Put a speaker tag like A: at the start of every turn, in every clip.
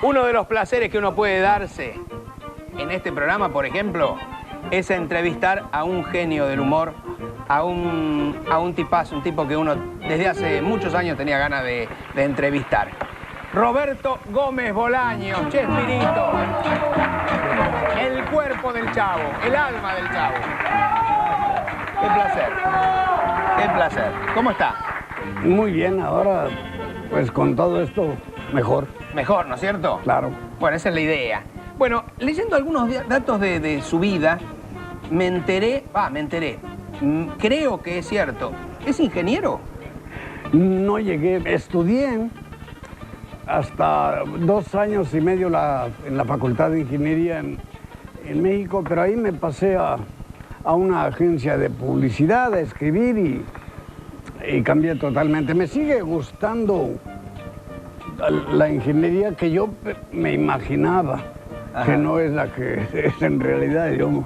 A: Uno de los placeres que uno puede darse en este programa, por ejemplo, es entrevistar a un genio del humor, a un tipazo, un tipo que uno desde hace muchos años tenía ganas de entrevistar. Roberto Gómez Bolaños, Chespirito, el cuerpo del Chavo, el alma del Chavo. Qué placer, qué placer. ¿Cómo está?
B: Muy bien, ahora pues con todo esto mejor.
A: Mejor, ¿no es cierto?
B: Claro.
A: Bueno, esa es la idea. Bueno, leyendo algunos datos de su vida, me enteré, creo que es cierto. ¿Es ingeniero?
B: No llegué, estudié hasta 2 años y medio en la Facultad de Ingeniería en México, pero ahí me pasé a una agencia de publicidad a escribir y cambié totalmente. Me sigue gustando la ingeniería que yo me imaginaba. Ajá. Que no es la que es en realidad. Yo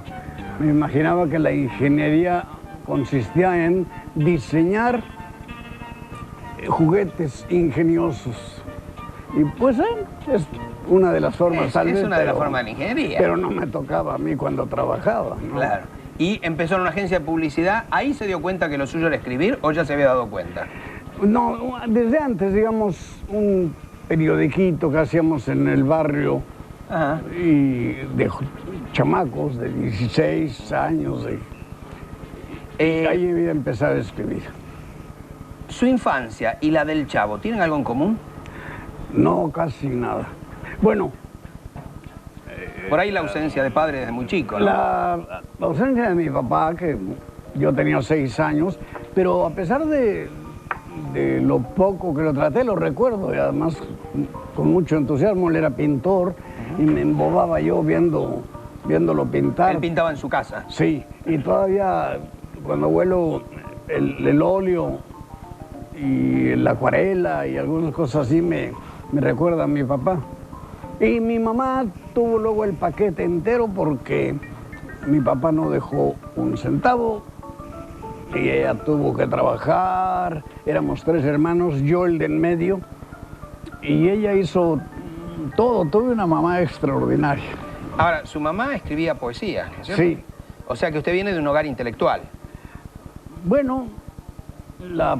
B: me imaginaba que la ingeniería consistía en diseñar juguetes ingeniosos. Y pues es una de las formas, tal vez.
A: Es una de las formas de la ingeniería.
B: Pero no me tocaba a mí cuando trabajaba, ¿no?
A: Claro. Y empezó en una agencia de publicidad. ¿Ahí se dio cuenta que lo suyo era escribir o ya se había dado cuenta?
B: No, desde antes, digamos, un periodiquito que hacíamos en el barrio. Ajá. Y de chamacos de 16 años. Ahí iba a empezar a escribir.
A: ¿Su infancia y la del Chavo tienen algo en común?
B: No, casi nada. Bueno.
A: Por ahí la ausencia de padre desde muy chico, ¿no?
B: La ausencia de mi papá, que yo tenía 6 años, pero a pesar de lo poco que lo traté, lo recuerdo, y además con mucho entusiasmo. Él era pintor y me embobaba yo viéndolo pintar.
A: ¿Él pintaba en su casa?
B: Sí, y todavía cuando vuelo el óleo y la acuarela y algunas cosas así me recuerda a mi papá. Y mi mamá tuvo luego el paquete entero porque mi papá no dejó un centavo y ella tuvo que trabajar. Éramos 3 hermanos, yo el de en medio, y ella hizo todo. Tuve una mamá extraordinaria.
A: Ahora, su mamá escribía poesía, ¿no es cierto?
B: Sí.
A: O sea que usted viene de un hogar intelectual.
B: Bueno, la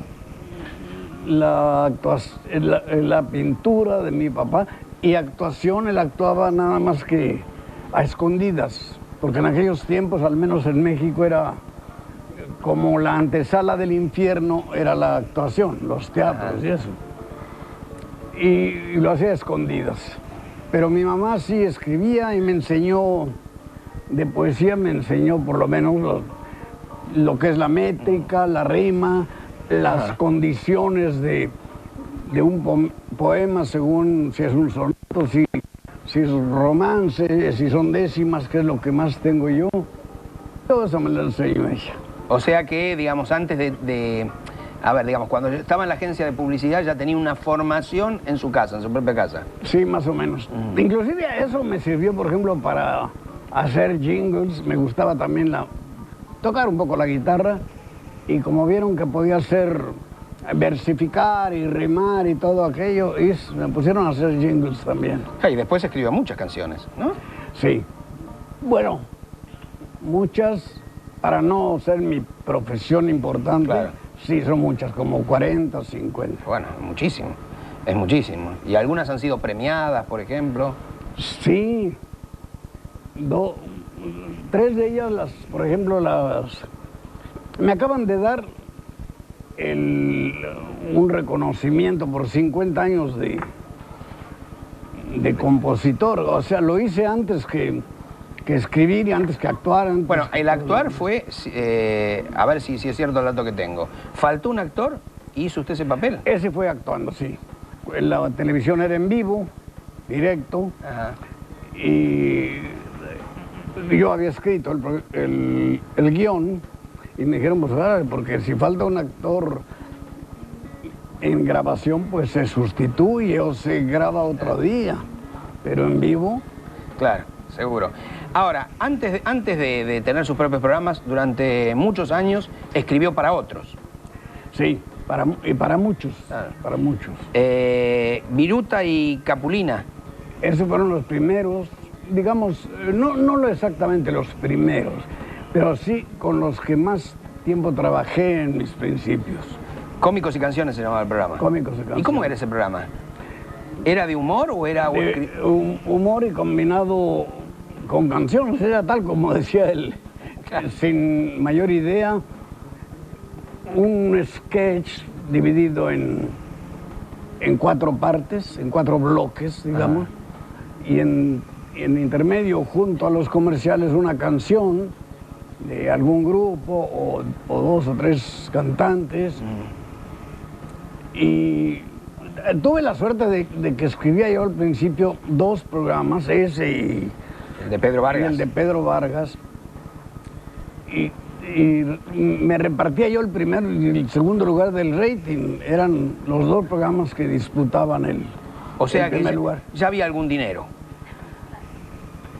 B: pintura de mi papá y actuación, él actuaba nada más que a escondidas, porque en aquellos tiempos, al menos en México, era como la antesala del infierno, era la actuación, los teatros. Ajá. Y eso. Y lo hacía a escondidas. Pero mi mamá sí escribía y me enseñó, de poesía me enseñó por lo menos lo que es la métrica, la rima, las Ajá. condiciones de un poema según si es un soneto, si es romance, si son décimas, que es lo que más tengo yo. Todo eso me lo enseñó ella.
A: O sea que, digamos, antes a ver, digamos, cuando estaba en la agencia de publicidad ya tenía una formación en su casa, en su propia casa.
B: Sí, más o menos. Inclusive eso me sirvió, por ejemplo, para hacer jingles. Me gustaba también tocar un poco la guitarra. Y como vieron que podía versificar y rimar y todo aquello, me pusieron a hacer jingles también.
A: Y después escribió muchas canciones, ¿no?
B: Sí. Bueno, muchas, para no ser mi profesión importante. Claro. Sí, son muchas, como 40 o 50.
A: Bueno, muchísimo, es muchísimo. ¿Y algunas han sido premiadas, por ejemplo?
B: Sí. 3 de ellas, por ejemplo, me acaban de dar un reconocimiento por 50 años de compositor. O sea, lo hice antes que escribir y antes que actuar.
A: Bueno, el actuar fue, a ver si es cierto el dato que tengo. ¿Faltó un actor y hizo usted ese papel?
B: Ese fue actuando, sí. La televisión era en vivo, directo. Ajá. Y yo había escrito el guión y me dijeron, pues claro, porque si falta un actor en grabación, pues se sustituye o se graba otro día. Pero en vivo...
A: Claro, seguro. Ahora, antes de tener sus propios programas, durante muchos años escribió para otros.
B: Sí. para muchos,
A: Claro.
B: para muchos.
A: Viruta y Capulina.
B: Esos fueron los primeros, digamos, no exactamente los primeros, pero sí con los que más tiempo trabajé en mis principios.
A: Cómicos y canciones se llamaba el programa.
B: Cómicos y canciones.
A: ¿Y cómo era ese programa? ¿Era de humor o era
B: Humor y combinado con canciones, era tal como decía él, sin mayor idea, un sketch dividido en 4 partes, en 4 bloques, digamos, y en intermedio, junto a los comerciales, una canción de algún grupo o 2 o 3 cantantes. Y tuve la suerte de que escribía yo al principio 2 programas, ese y
A: el de Pedro Vargas?
B: el de Pedro Vargas. Y me repartía yo el primer y el segundo lugar del rating. Eran los 2 programas que disputaban el primer lugar.
A: Ya había algún dinero.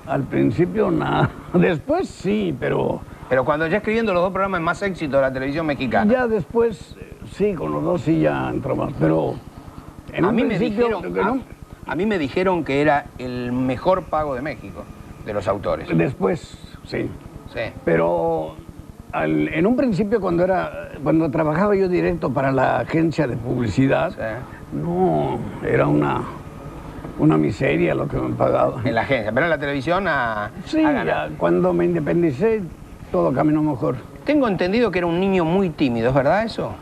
B: Al principio nada. Después sí, pero
A: Pero cuando ya escribiendo los 2 programas más éxito de la televisión mexicana.
B: ya después sí, con los 2 sí ya entró más. Pero en un principio
A: a mí me dijeron que era el mejor pago de México, de los autores.
B: después sí.
A: Sí.
B: Pero en un principio cuando trabajaba yo directo para la agencia de publicidad,
A: Sí.
B: no, era una miseria lo que me pagaban.
A: En la agencia, pero en la televisión
B: Sí,
A: a ganar.
B: ya, cuando me independicé todo caminó mejor.
A: Tengo entendido que era un niño muy tímido, ¿es verdad eso?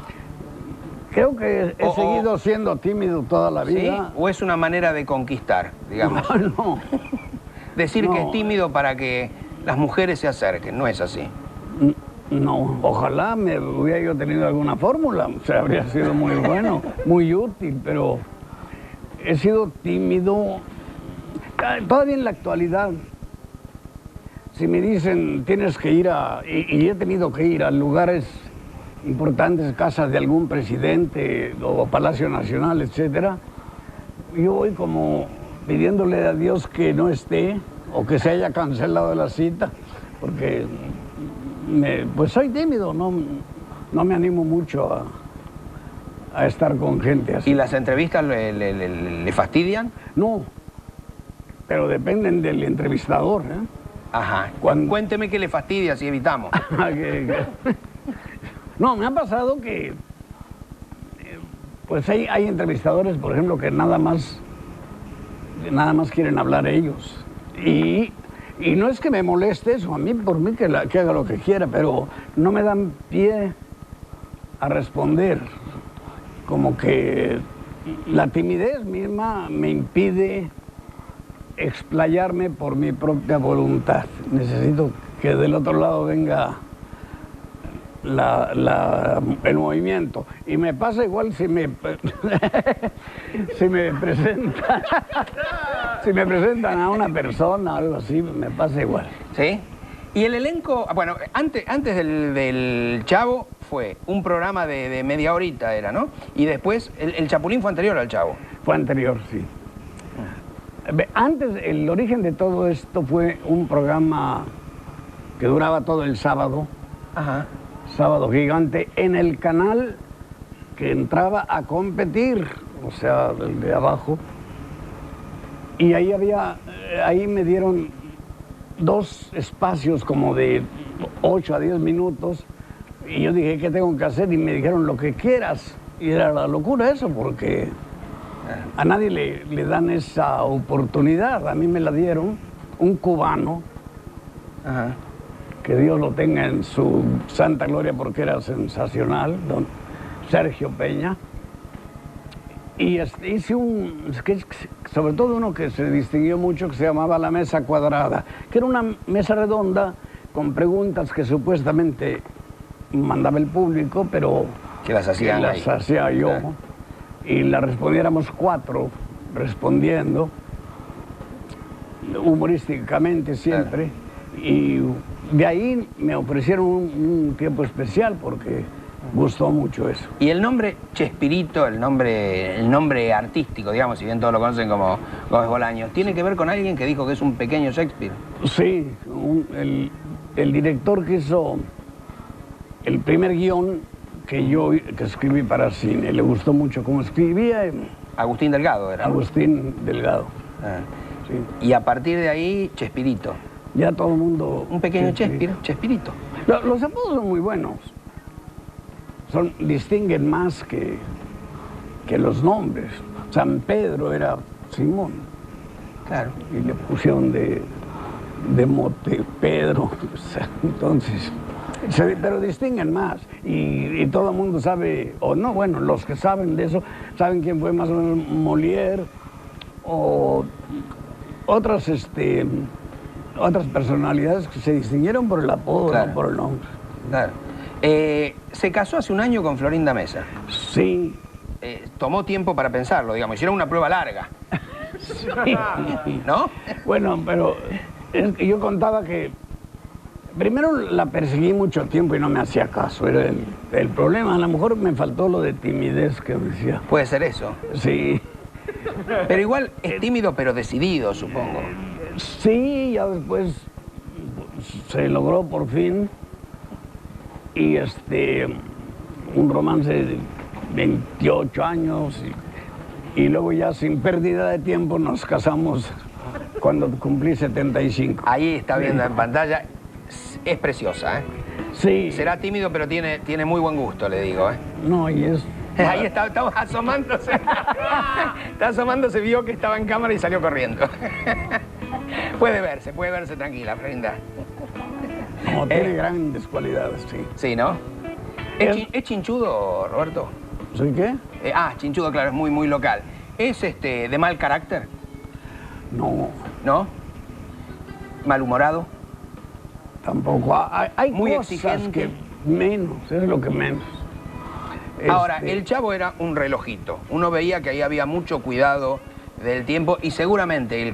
B: Creo que he seguido siendo tímido toda la
A: ¿Sí?
B: vida.
A: ¿O es una manera de conquistar, digamos?
B: No,
A: Decir que
B: No.
A: es tímido para que las mujeres se acerquen, no es así.
B: no, ojalá me hubiera yo tenido alguna fórmula, o sea, habría sido muy bueno, muy útil, pero he sido tímido. Todavía en la actualidad, si me dicen tienes que ir y he tenido que ir a lugares importantes, casas de algún presidente o Palacio Nacional, etcétera, yo voy como pidiéndole a Dios que no esté o que se haya cancelado la cita, porque pues soy tímido, no me animo mucho a estar con gente así.
A: ¿Y las entrevistas le fastidian?
B: No, pero dependen del entrevistador, ¿eh?
A: Ajá. Cuénteme qué le fastidia si evitamos.
B: No, me ha pasado que pues hay entrevistadores, por ejemplo, que nada más quieren hablar ellos. Y no es que me moleste eso, por mí que haga lo que quiera, pero no me dan pie a responder. Como que la timidez misma me impide explayarme por mi propia voluntad. Necesito que del otro lado venga el movimiento. Y me pasa igual si me presentan a una persona o algo así, me pasa igual.
A: ¿Sí? Y el elenco, bueno, antes del Chavo fue un programa de media horita, era, ¿no? Y después, el Chapulín fue anterior al Chavo.
B: Fue anterior, sí. Antes, el origen de todo esto fue un programa que duraba todo el sábado.
A: Ajá.
B: Sábado Gigante, en el canal que entraba a competir, o sea, el de abajo. Y ahí me dieron 2 espacios como de 8 a 10 minutos. Y yo dije, ¿qué tengo que hacer? Y me dijeron, lo que quieras. Y era la locura eso, porque a nadie le dan esa oportunidad. A mí me la dieron, un cubano.
A: Ajá.
B: Que Dios lo tenga en su santa gloria porque era sensacional, don Sergio Peña. Y hice un sketch, sobre todo uno que se distinguió mucho, que se llamaba La Mesa Cuadrada, que era una mesa redonda con preguntas que supuestamente mandaba el público, pero
A: que las hacían ahí.
B: Hacía yo.
A: Claro.
B: Y la respondiéramos 4 respondiendo, humorísticamente siempre. Claro. Y de ahí me ofrecieron un tiempo especial porque gustó mucho eso.
A: Y el nombre Chespirito, el nombre artístico, digamos, si bien todos lo conocen como Gómez Bolaños, ¿tiene que ver con alguien que dijo que es un pequeño Shakespeare?
B: Sí, el director que hizo el primer guión, que escribí para cine. Le gustó mucho cómo escribía.
A: Agustín Delgado era.
B: Agustín Delgado.
A: Ah.
B: Sí.
A: Y a partir de ahí, Chespirito.
B: Ya todo el mundo...
A: Un pequeño Chespirito.
B: Los apodos son muy buenos. Distinguen más que los nombres. San Pedro era Simón.
A: Claro.
B: Y le pusieron de mote Pedro. O sea, entonces... pero distinguen más. Y todo el mundo sabe, o no, bueno, los que saben de eso, saben quién fue más o menos Molière o otras personalidades que se distinguieron por el apodo,
A: claro,
B: no por el nombre.
A: Claro. Se casó hace un año con Florinda Mesa.
B: Sí.
A: Tomó tiempo para pensarlo, digamos, hicieron una prueba larga.
B: Sí.
A: ¿No?
B: Bueno, pero yo contaba que primero la perseguí mucho tiempo y no me hacía caso, era el problema. A lo mejor me faltó lo de timidez que decía.
A: Puede ser eso.
B: Sí.
A: Pero igual es tímido pero decidido, supongo.
B: Sí, ya después se logró por fin. Y un romance de 28 años y luego ya sin pérdida de tiempo nos casamos cuando cumplí 75.
A: Ahí está viendo en pantalla, es preciosa, ¿eh?
B: Sí.
A: Será tímido pero tiene muy buen gusto, le digo, ¿eh?
B: No, y es...
A: Ahí está asomándose. Está asomándose, vio que estaba en cámara y salió corriendo. Puede verse tranquila, Florinda.
B: No, tiene grandes cualidades, sí.
A: Sí, ¿no? ¿Es chinchudo, Roberto?
B: ¿Soy qué?
A: Chinchudo, claro, es muy local. ¿Es de mal carácter?
B: No.
A: ¿No? ¿Malhumorado?
B: Tampoco. Hay
A: muy
B: cosas
A: exigente.
B: Que menos, es lo que menos.
A: Ahora, el Chavo era un relojito. Uno veía que ahí había mucho cuidado del tiempo y seguramente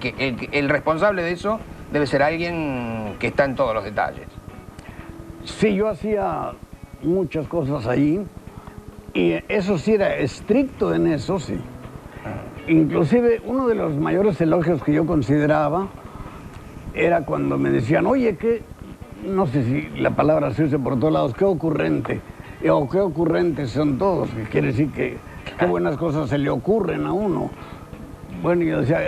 A: el responsable de eso debe ser alguien que está en todos los detalles.
B: Sí, yo hacía muchas cosas allí y eso sí era estricto en eso, sí. Inclusive uno de los mayores elogios que yo consideraba era cuando me decían, oye, no sé si la palabra se usa por todos lados, qué ocurrente. O qué ocurrentes son todos, que quiere decir que qué buenas cosas se le ocurren a uno. Bueno, yo decía,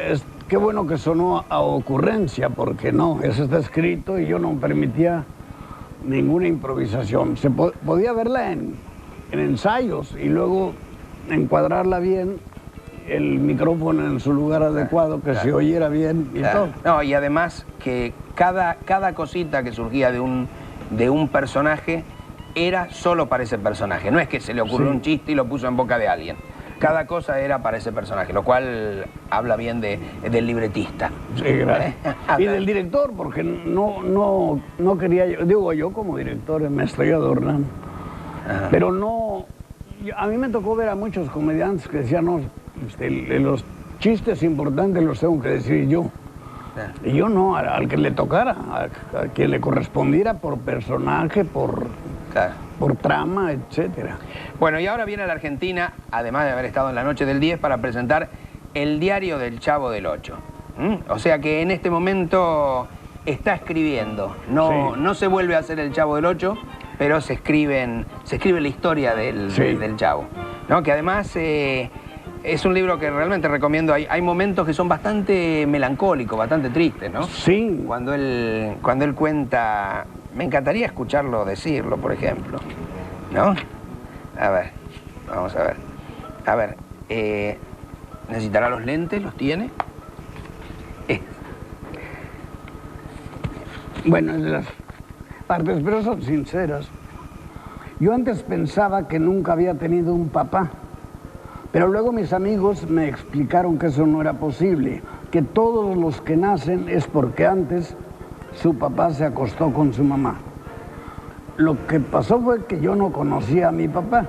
B: qué bueno que sonó a ocurrencia, porque no, eso está escrito y yo no permitía ninguna improvisación. Se podía verla en ensayos y luego encuadrarla bien, el micrófono en su lugar adecuado, que se oyera bien y todo.
A: No, y además que cada cosita que surgía de un personaje era solo para ese personaje. No es que se le ocurrió un chiste y lo puso en boca de alguien. Cada cosa era para ese personaje, lo cual habla bien del libretista.
B: Sí, gracias. Y del director, porque no quería yo como director me estoy adornando. Ajá. Pero no, a mí me tocó ver a muchos comediantes que decían, no, los chistes importantes los tengo que decir yo. Y yo no, al que le tocara, a quien le correspondiera por personaje, por trama, etcétera.
A: Bueno, y ahora viene a la Argentina, además de haber estado en la noche del 10, para presentar el diario del Chavo del 8. O sea que en este momento está escribiendo. No se vuelve a hacer el Chavo del 8, pero se escribe la historia del Chavo. ¿No? Que además es un libro que realmente recomiendo. Hay momentos que son bastante melancólicos, bastante tristes, ¿no?
B: Sí.
A: Cuando él cuenta... Me encantaría escucharlo decirlo, por ejemplo. ¿No? A ver, vamos a ver. A ver, ¿necesitará los lentes? ¿Los tiene?
B: Bueno, las partes, pero son sinceras. Yo antes pensaba que nunca había tenido un papá, pero luego mis amigos me explicaron que eso no era posible, que todos los que nacen es porque antes su papá se acostó con su mamá. Lo que pasó fue que yo no conocía a mi papá,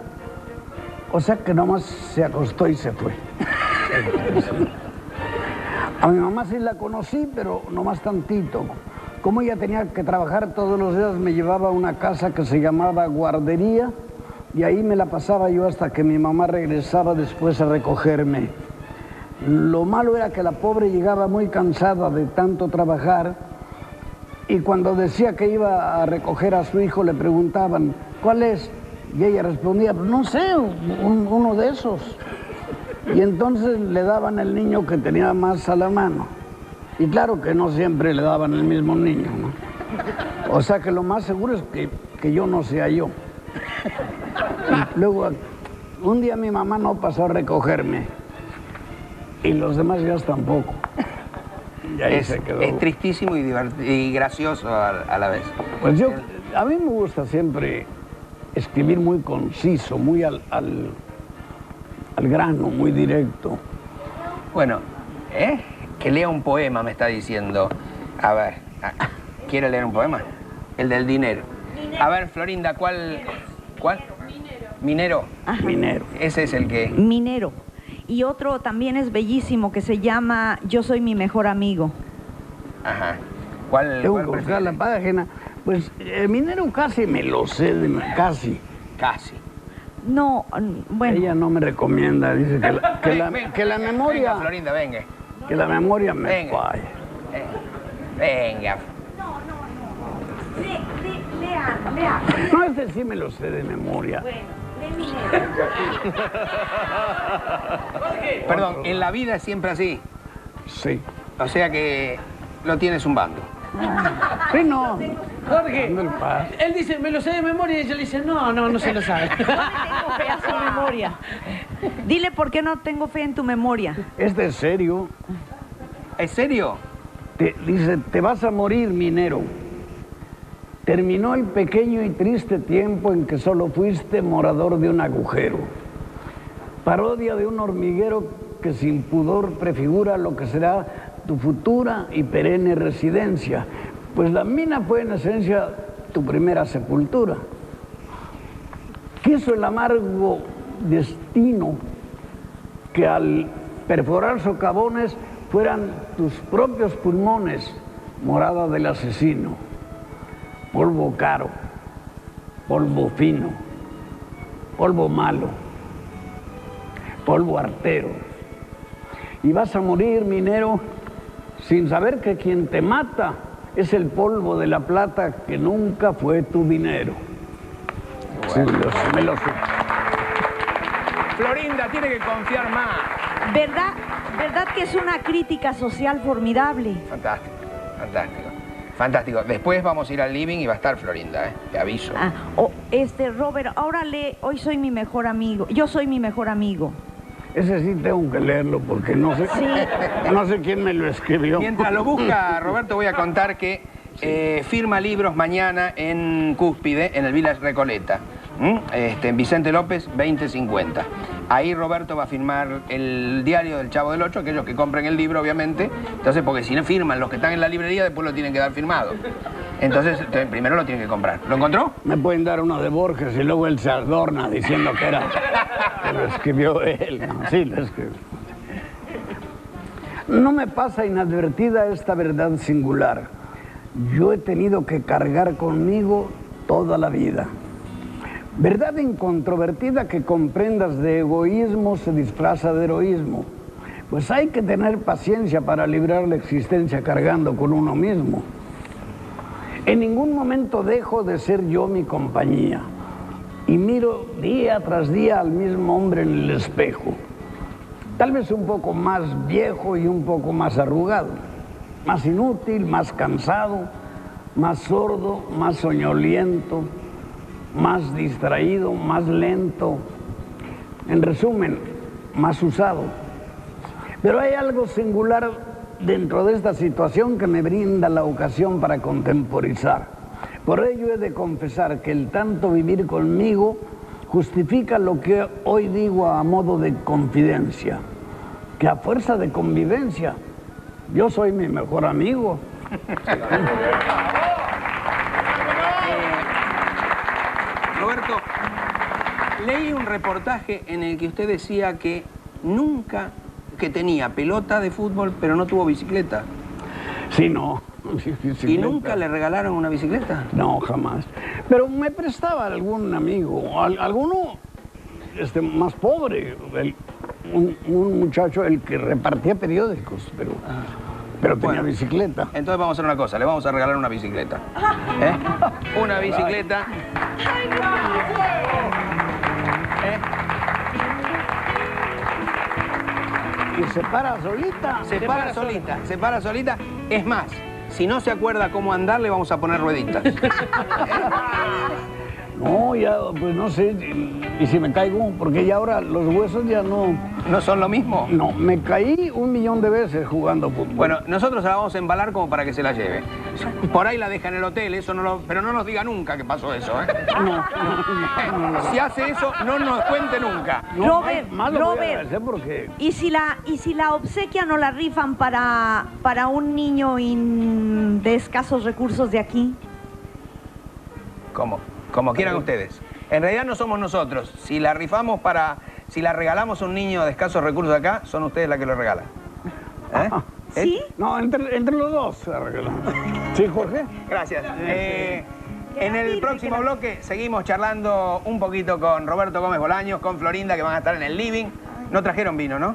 B: o sea que nomás se acostó y se fue. A mi mamá sí la conocí, pero nomás tantito. Como ella tenía que trabajar todos los días, me llevaba a una casa que se llamaba guardería y ahí me la pasaba yo hasta que mi mamá regresaba después a recogerme. Lo malo era que la pobre llegaba muy cansada de tanto trabajar y cuando decía que iba a recoger a su hijo le preguntaban, ¿cuál es? Y ella respondía, pues no sé, uno de esos. Y entonces le daban el niño que tenía más a la mano. Y claro que no siempre le daban el mismo niño, ¿no? O sea que lo más seguro es que yo no sea yo. Y luego, un día mi mamá no pasó a recogerme. Y los demás ya tampoco. Y ahí se quedó.
A: Es tristísimo y gracioso a la vez.
B: Pues a mí me gusta siempre escribir muy conciso, muy al grano, muy directo.
A: Bueno, que lea un poema, me está diciendo. A ver, ¿quiere leer un poema? El del dinero. A ver, Florinda, ¿cuál? Minero.
C: Ajá.
B: Minero.
A: Ese es el que...
C: Minero. Y otro también es bellísimo que se llama Yo soy mi mejor amigo.
A: Ajá. ¿Cuál
B: Tengo que buscar la página. Pues Minero casi me lo sé, casi.
A: Casi.
C: No, bueno.
B: Ella no me recomienda, dice que la memoria...
A: Venga, Florinda, venga.
B: Que la memoria me
A: Venga.
B: falla.
A: Venga.
C: Lea.
B: No, este sí me lo sé de memoria.
C: Bueno, lee Minero.
A: Perdón, en la vida es siempre así.
B: Sí.
A: O sea que lo tienes un bando.
B: Sí, no.
D: Jorge,
B: Dando el paso.
D: él dice, me lo sé de memoria, y ella le dice, no se lo sabe.
C: Tengo fe a su memoria. Dile por qué no tengo fe en tu memoria.
B: Este es serio.
A: ¿Es serio?
B: Dice, te vas a morir, minero. Terminó el pequeño y triste tiempo en que solo fuiste morador de un agujero. Parodia de un hormiguero que sin pudor prefigura lo que será tu futura y perenne residencia. Pues la mina fue en esencia tu primera sepultura. Quiso el amargo destino que al perforar socavones fueran tus propios pulmones, morada del asesino. Polvo caro, polvo fino, polvo malo, polvo artero. Y vas a morir, minero, sin saber que quien te mata es el polvo de la plata que nunca fue tu dinero.
A: Bueno.
B: Sí, me lo sé.
A: Florinda tiene que confiar más.
C: ¿Verdad que es una crítica social formidable?
A: Fantástico. Fantástico. Después vamos a ir al living y va a estar Florinda, te aviso.
C: Robert, ahora lee Hoy soy mi mejor amigo. Yo soy mi mejor amigo.
B: Ese sí tengo que leerlo porque no sé, no sé quién me lo escribió.
A: Mientras lo busca, Roberto, voy a contar que firma libros mañana en Cúspide, en el Village Recoleta. En Vicente López, 2050. Ahí Roberto va a firmar el diario del Chavo del Ocho, aquellos que compren el libro, obviamente. Entonces, porque si no firman los que están en la librería, después lo tienen que dar firmado. Entonces, primero lo tienen que comprar. ¿Lo encontró?
B: Me pueden dar uno de Borges y luego él se adorna diciendo que lo escribió él. No, sí, lo escribió. No me pasa inadvertida esta verdad singular. Yo he tenido que cargar conmigo toda la vida. Verdad incontrovertida que comprendas de egoísmo se disfraza de heroísmo. Pues hay que tener paciencia para librar la existencia cargando con uno mismo. En ningún momento dejo de ser yo mi compañía. Y miro día tras día al mismo hombre en el espejo. Tal vez un poco más viejo y un poco más arrugado. Más inútil, más cansado, más sordo, más soñoliento, más distraído, más lento, en resumen, más usado. Pero hay algo singular dentro de esta situación que me brinda la ocasión para contemporizar. Por ello he de confesar que el tanto vivir conmigo justifica lo que hoy digo a modo de confidencia, que a fuerza de convivencia, yo soy mi mejor amigo.
A: Roberto, leí un reportaje en el que usted decía que nunca, que tenía pelota de fútbol, pero no tuvo bicicleta.
B: Sí, no.
A: ¿Y nunca le regalaron una bicicleta?
B: No, jamás. Pero me prestaba algún amigo, alguno más pobre, un muchacho, el que repartía periódicos, pero tenía bicicleta.
A: Entonces vamos a hacer una cosa, le vamos a regalar una bicicleta. Una bicicleta.
B: Y se para solita.
A: Se para solita, se para solita. Es más, si no se acuerda cómo andar, le vamos a poner rueditas.
B: No, ya, pues no sé, y si me caigo, porque ya ahora los huesos ya no...
A: ¿No son lo mismo?
B: No, me caí 1.000.000 de veces jugando fútbol.
A: Bueno, nosotros la vamos a embalar como para que se la lleve. Por ahí la deja en el hotel, eso no lo... Pero no nos diga nunca que pasó eso, ¿eh?
B: No.
A: Si hace eso, no nos cuente nunca.
B: No,
C: Robert,
B: más lo voy a
C: Robert.
B: agradecer porque...
C: ¿Y si la obsequia no la rifan para un niño de escasos recursos de aquí?
A: ¿Cómo? Como quieran ustedes. En realidad no somos nosotros. Si la rifamos si la regalamos a un niño de escasos recursos acá, son ustedes la que lo regalan. ¿Eh?
C: ¿Sí?
B: No, entre los dos se arreglamos. ¿Sí, Jorge?
A: Gracias. En el próximo bloque seguimos charlando un poquito con Roberto Gómez Bolaños, con Florinda, que van a estar en el living. No trajeron vino, ¿no?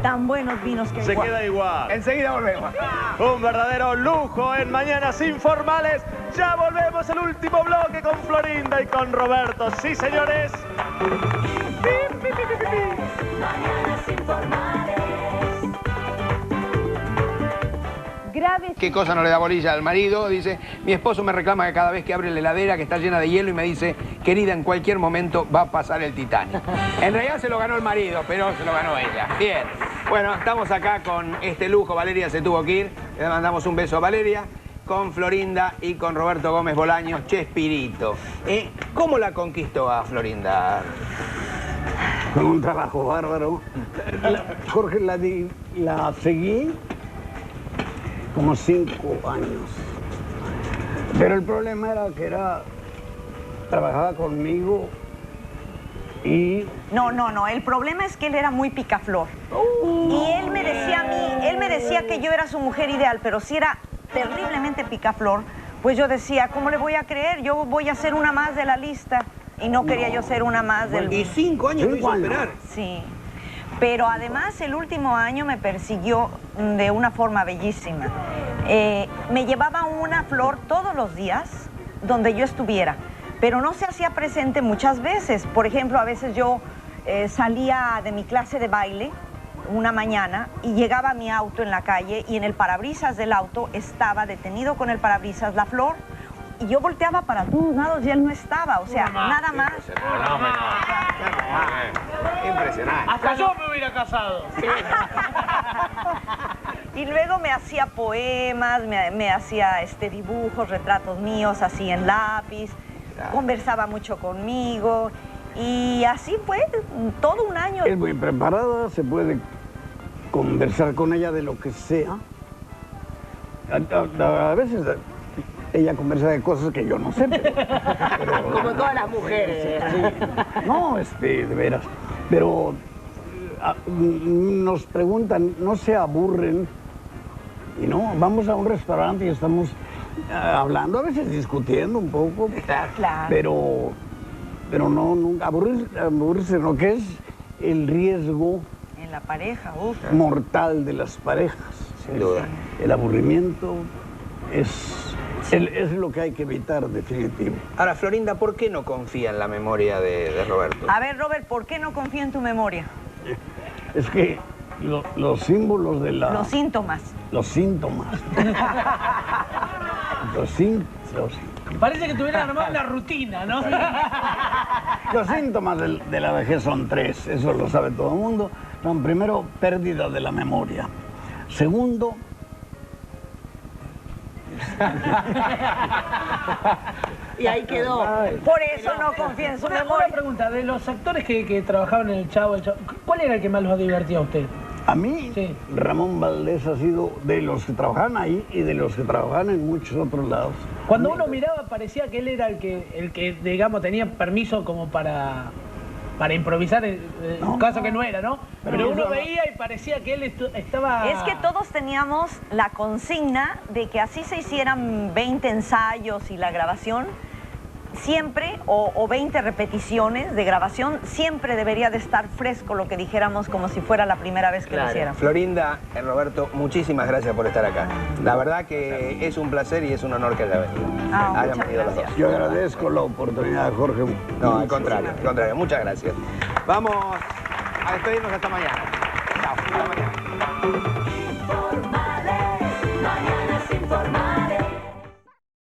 C: Tan buenos vinos que
E: Se queda igual.
A: Enseguida volvemos.
E: Un verdadero lujo en Mañanas Informales. Ya volvemos al último bloque con Florinda y con Roberto. Sí, señores.
C: graves.
A: ¿Qué cosa no le da bolilla al marido? Dice, mi esposo me reclama que cada vez que abre la heladera que está llena de hielo y me dice, querida, en cualquier momento va a pasar el Titanic. En realidad se lo ganó el marido, pero se lo ganó ella. Bien. Bueno, estamos acá con este lujo. Valeria se tuvo que ir. Le mandamos un beso a Valeria. Con Florinda y con Roberto Gómez Bolaños, Chespirito. ¿Cómo la conquistó a Florinda?
B: Con un trabajo bárbaro. Jorge, la seguí como 5 años. Pero el problema era que trabajaba conmigo y...
F: No, el problema es que él era muy picaflor. Y él me decía a mí, él me decía que yo era su mujer ideal, pero si era terriblemente picaflor, pues yo decía, ¿cómo le voy a creer? Yo voy a ser una más de la lista. Y no quería yo ser una más del...
A: Y 5 años lo hizo esperar.
F: Sí. Pero además el último año me persiguió de una forma bellísima. Me llevaba una flor todos los días donde yo estuviera, pero no se hacía presente muchas veces. Por ejemplo, a veces yo salía de mi clase de baile una mañana y llegaba a mi auto en la calle y en el parabrisas del auto estaba detenido con el parabrisas la flor. Y yo volteaba para todos lados y él no estaba, o sea, nada más.
A: Impresionante.
D: Hasta yo me hubiera casado.
F: Y luego me hacía poemas, me hacía dibujos, retratos míos así en lápiz, conversaba mucho conmigo y así fue todo un año.
B: Es muy preparada, se puede conversar con ella de lo que sea. A veces ella conversa de cosas que yo no sé, pero
D: Como todas las mujeres.
B: sí. No, de veras. Pero nos preguntan, no se aburren. Y no, vamos a un restaurante y estamos hablando, a veces discutiendo un poco.
F: Claro.
B: Pero no, nunca aburrirse, no, que es el riesgo
F: En la pareja,
B: mortal de las parejas.
A: Sin duda.
B: El aburrimiento es lo que hay que evitar, definitivo.
A: Ahora, Florinda, ¿por qué no confía en la memoria de Roberto?
F: A ver, Robert, ¿por qué no confío en tu memoria?
B: Es que los símbolos de la...
F: Los síntomas.
B: Los síntomas.
D: Parece que tuviera armado una rutina, ¿no?
B: Los síntomas de la vejez son 3, eso lo sabe todo el mundo. Son, primero, pérdida de la memoria. Segundo,
D: Y ahí quedó.
F: Por eso no confío en su
D: Una
F: memoria.
D: pregunta, de los actores que trabajaban en el Chavo, ¿cuál era el que más los divertía a usted?
B: a mí,
D: Sí.
B: Ramón Valdés ha sido de los que trabajan ahí y de los que trabajan en muchos otros lados.
D: Cuando uno miraba parecía que él era el que digamos, tenía permiso como para improvisar, un caso que no era, ¿no? Pero uno veía y parecía que él estaba...
F: Es que todos teníamos la consigna de que así se hicieran 20 ensayos y la grabación, siempre, o 20 repeticiones de grabación, siempre debería de estar fresco lo que dijéramos como si fuera la primera vez que lo hiciéramos.
A: Florinda, Roberto, muchísimas gracias por estar acá. La verdad que es un placer y es un honor que haya venido. Hayan
F: muchas
A: venido los dos.
F: gracias.
B: Yo agradezco la oportunidad, Jorge.
A: No, al contrario, muchas gracias. Vamos a despedirnos hasta mañana. Chao, hasta mañana.